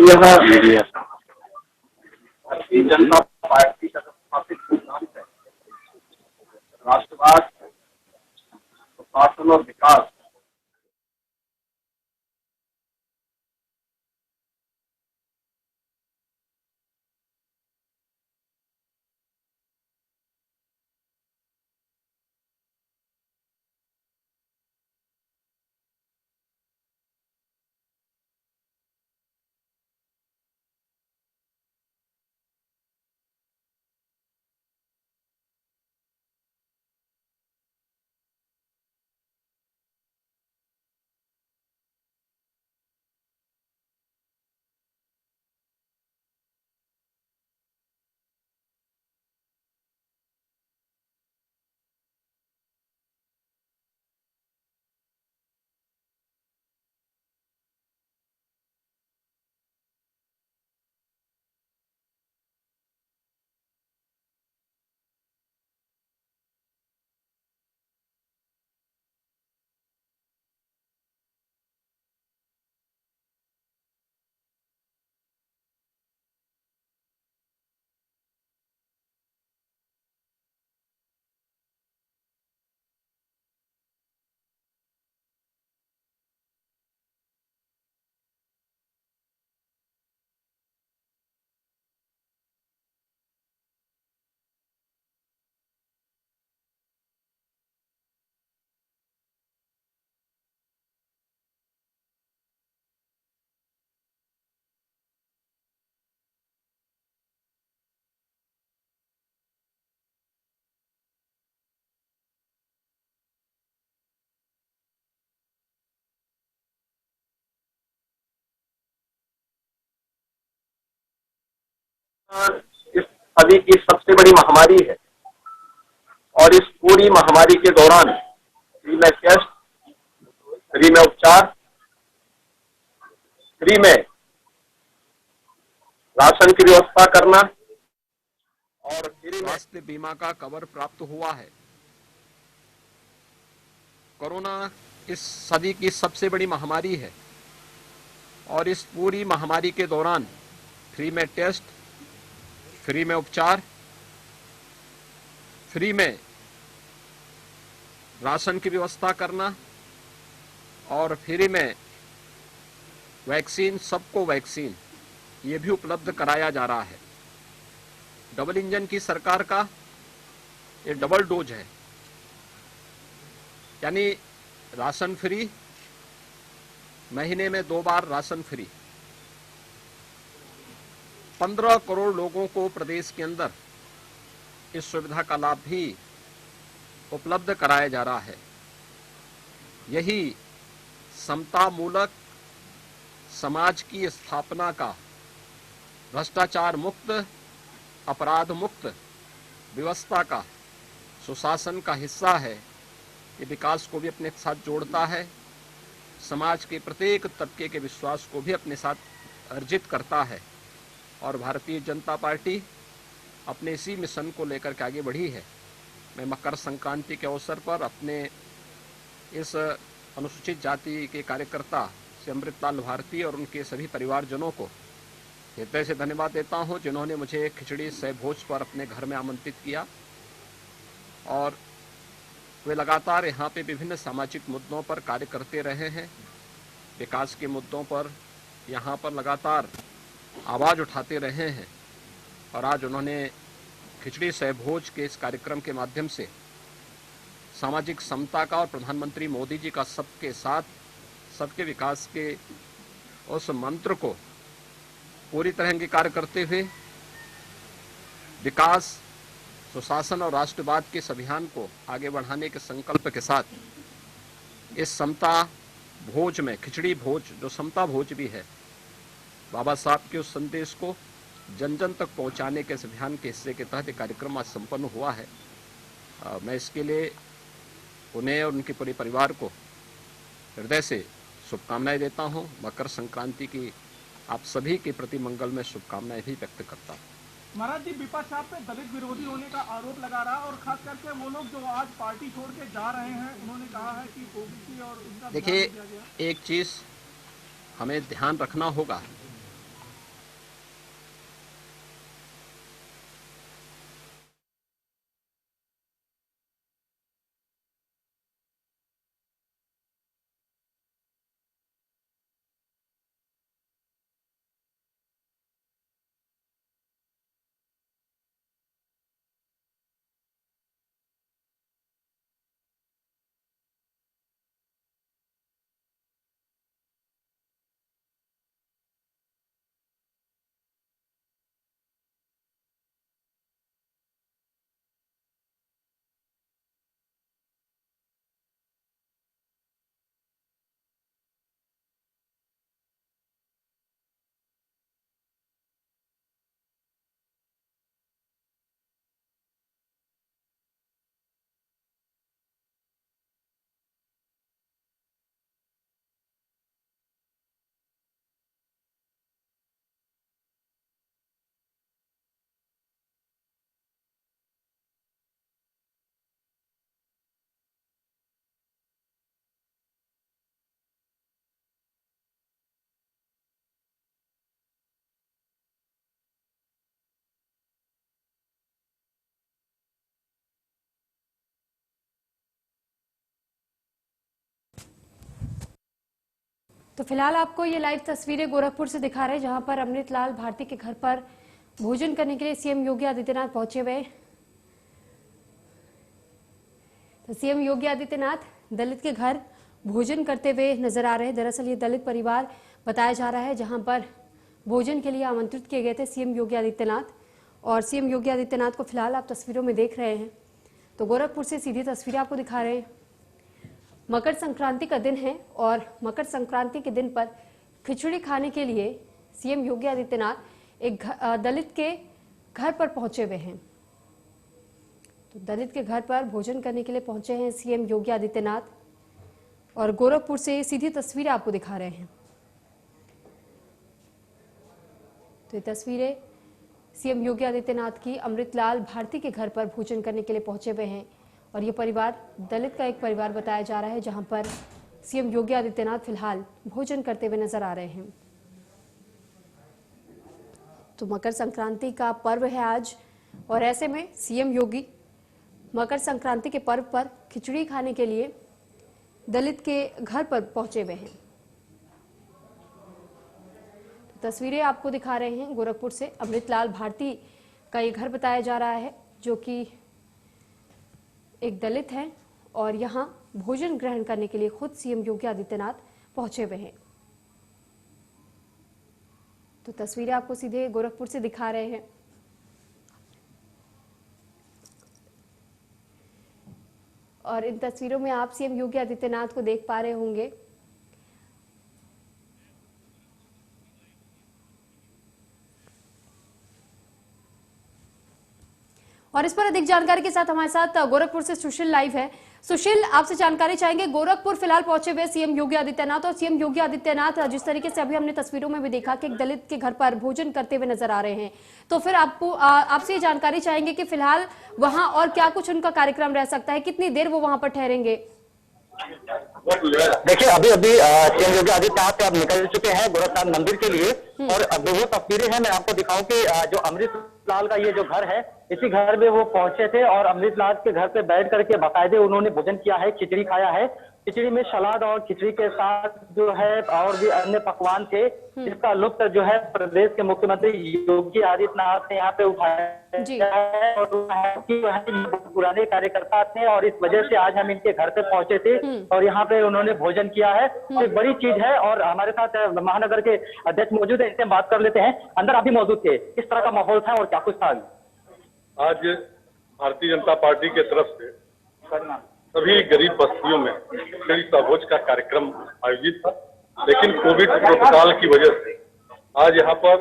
Media Bharatiya Janata party का स्थापित सिद्धांत है राष्ट्रवाद, सुशासन और विकास। इस सदी की सबसे बड़ी महामारी है और इस पूरी महामारी के दौरान फ्री में टेस्ट, फ्री में उपचार, फ्री में राशन की व्यवस्था करना और फ्री में स्वास्थ्य बीमा का कवर प्राप्त हुआ है। कोरोना इस सदी की सबसे बड़ी महामारी है और इस पूरी महामारी के दौरान फ्री में टेस्ट, फ्री में उपचार, फ्री में राशन की व्यवस्था करना और फ्री में वैक्सीन, सबको वैक्सीन, ये भी उपलब्ध कराया जा रहा है। डबल इंजन की सरकार का ये डबल डोज है, यानी राशन फ्री, महीने में 2 बार राशन फ्री। 15 करोड़ लोगों को प्रदेश के अंदर इस सुविधा का लाभ भी उपलब्ध कराया जा रहा है। यही समता मूलक समाज की स्थापना का, भ्रष्टाचार मुक्त, अपराध मुक्त व्यवस्था का, सुशासन का हिस्सा है। ये विकास को भी अपने साथ जोड़ता है, समाज के प्रत्येक तबके के विश्वास को भी अपने साथ अर्जित करता है और भारतीय जनता पार्टी अपने इसी मिशन को लेकर के आगे बढ़ी है। मैं मकर संक्रांति के अवसर पर अपने इस अनुसूचित जाति के कार्यकर्ता से अमृतलाल भारती और उनके सभी परिवारजनों को हृदय से धन्यवाद देता हूं, जिन्होंने मुझे खिचड़ी सह भोज पर अपने घर में आमंत्रित किया और वे लगातार यहाँ पे विभिन्न सामाजिक मुद्दों पर कार्य करते रहे हैं। विकास के मुद्दों पर यहाँ पर लगातार आवाज़ उठाते रहे हैं और आज उन्होंने खिचड़ी सह भोज के इस कार्यक्रम के माध्यम से सामाजिक समता का और प्रधानमंत्री मोदी जी का सबके साथ, सबके विकास के उस मंत्र को पूरी तरह अंगीकार करते हुए विकास, सुशासन और राष्ट्रवाद के इस अभियान को आगे बढ़ाने के संकल्प के साथ इस समता भोज में, खिचड़ी भोज जो समता भोज भी है, बाबा साहब के उस संदेश को जन जन तक पहुंचाने के इस अभियान के हिस्से के तहत कार्यक्रम आज संपन्न हुआ है। मैं इसके लिए उन्हें और उनके पूरे परिवार को हृदय से शुभकामनाएं देता हूं। मकर संक्रांति की आप सभी के प्रति मंगल में शुभकामनाएं भी व्यक्त करता हूं। महाराज जी, विपक्ष आप पे दलित विरोधी होने का आरोप लगा रहा है और खास करके वो लोग जो आज पार्टी छोड़ के जा रहे हैं, उन्होंने कहा है कि ओबीसी और उनका देखिए, एक चीज हमें ध्यान रखना होगा तो फिलहाल आपको ये लाइव तस्वीरें गोरखपुर से दिखा रहे हैं, जहां पर अमृतलाल भारती के घर पर भोजन करने के लिए सीएम योगी आदित्यनाथ पहुंचे हुए। तो सीएम योगी आदित्यनाथ दलित के घर भोजन करते हुए नजर आ रहे हैं। दरअसल ये दलित परिवार बताया जा रहा है जहां पर भोजन के लिए आमंत्रित किए गए थे सीएम योगी आदित्यनाथ। और सीएम योगी आदित्यनाथ को फिलहाल आप तस्वीरों में देख रहे हैं। तो गोरखपुर से सीधी तस्वीरें आपको दिखा रहे हैं। मकर संक्रांति का दिन है और मकर संक्रांति के दिन पर खिचड़ी खाने के लिए सीएम योगी आदित्यनाथ एक दलित के घर पर पहुंचे हुए हैं। तो दलित के घर पर भोजन करने के लिए पहुंचे हैं सीएम योगी आदित्यनाथ और गोरखपुर से सीधी तस्वीरें आपको दिखा रहे हैं। तो ये तस्वीरें सीएम योगी आदित्यनाथ की अमृतलाल भारती के घर पर भोजन करने के लिए पहुंचे हुए हैं और ये परिवार दलित का एक परिवार बताया जा रहा है जहां पर सीएम योगी आदित्यनाथ फिलहाल भोजन करते हुए नजर आ रहे हैं। तो मकर संक्रांति का पर्व है आज और ऐसे में सीएम योगी मकर संक्रांति के पर्व पर खिचड़ी खाने के लिए दलित के घर पर पहुंचे हुए हैं। तो तस्वीरें आपको दिखा रहे हैं गोरखपुर से। अमृतलाल भारती का ये घर बताया जा रहा है जो कि एक दलित है और यहां भोजन ग्रहण करने के लिए खुद सीएम योगी आदित्यनाथ पहुंचे हुए हैं। तो तस्वीरें आपको सीधे गोरखपुर से दिखा रहे हैं। और इन तस्वीरों में आप सीएम योगी आदित्यनाथ को देख पा रहे होंगे। और इस पर अधिक जानकारी के साथ हमारे साथ गोरखपुर से सुशील लाइव है। सुशील, आपसे जानकारी चाहेंगे। गोरखपुर फिलहाल पहुंचे हुए सीएम योगी आदित्यनाथ और सीएम योगी आदित्यनाथ जिस तरीके से अभी हमने तस्वीरों में भी देखा कि एक दलित के घर पर भोजन करते हुए नजर आ रहे हैं, तो फिर आपसे ये जानकारी चाहेंगे कि फिलहाल वहां और क्या कुछ उनका कार्यक्रम रह सकता है, कितनी देर वो वहां पर ठहरेंगे? देखिए, अभी सीएम योगी आदित्यनाथ अब निकल चुके हैं गोरखनाथ मंदिर के लिए और अब वो तस्वीरें हैं। मैं आपको दिखाऊं कि जो अमृतलाल का ये जो घर है, इसी घर में वो पहुंचे थे और अमृतलाल के घर पे बैठ करके बाकायदे उन्होंने भोजन किया है, खिचड़ी खाया है। खिचड़ी में सलाद और खिचड़ी के साथ जो है और भी अन्य पकवान थे, जिसका लुत्फ जो है प्रदेश के मुख्यमंत्री योगी आदित्यनाथ ने यहाँ पे उठाया है। और पुराने कार्यकर्ता थे और इस वजह से आज हम इनके घर पे पहुंचे थे और यहाँ पे उन्होंने भोजन किया है। तो एक बड़ी चीज है और हमारे साथ महानगर के अध्यक्ष मौजूद है, इनसे बात कर लेते हैं। अंदर आप भी मौजूद थे, किस तरह का माहौल था और क्या कुछ था? आज भारतीय जनता पार्टी के तरफ से सभी गरीब बस्तियों में खिचड़ी भोज का कार्यक्रम आयोजित था, लेकिन कोविड प्रोटोकॉल की वजह से आज यहाँ पर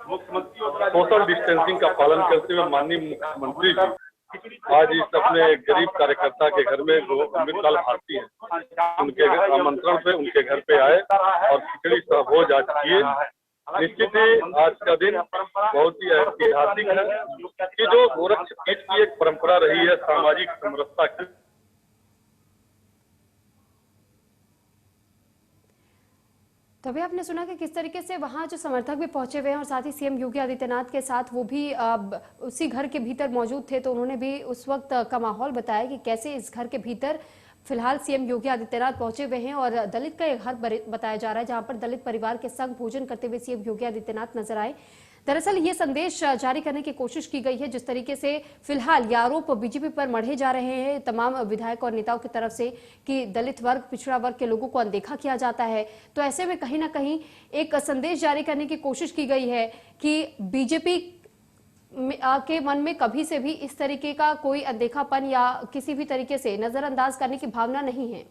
मुख्यमंत्री सोशल डिस्टेंसिंग का पालन करते हुए माननीय मुख्यमंत्री जी आज इस अपने गरीब कार्यकर्ता के घर में जो अमृतलाल भारती है, उनके आमंत्रण पे उनके घर पे आए और खिचड़ी भोज आज किए। निश्चित ही आज का दिन बहुत ही ऐतिहासिक है कि जो गोरखपुर की एक परंपरा रही है सामाजिक समरसता की। तो अभी आपने सुना कि किस तरीके से वहां जो समर्थक भी पहुंचे हुए हैं और साथ ही सीएम योगी आदित्यनाथ के साथ वो भी उसी घर के भीतर मौजूद थे, तो उन्होंने भी उस वक्त का माहौल बताया कि कैसे इस घर के भीतर फिलहाल सीएम योगी आदित्यनाथ पहुंचे हुए हैं और दलित का एक घर बताया जा रहा है जहां पर दलित परिवार के संग भोजन करते हुए सीएम योगी आदित्यनाथ नजर आए। दरअसल ये संदेश जारी करने की कोशिश की गई है जिस तरीके से फिलहाल ये आरोप बीजेपी पर मढ़े जा रहे हैं तमाम विधायक और नेताओं की तरफ से कि दलित वर्ग, पिछड़ा वर्ग के लोगों को अनदेखा किया जाता है। तो ऐसे में कहीं ना कहीं एक संदेश जारी करने की कोशिश की गई है कि बीजेपी के मन में कभी से भी इस तरीके का कोई अनदेखापन या किसी भी तरीके से नजरअंदाज करने की भावना नहीं है।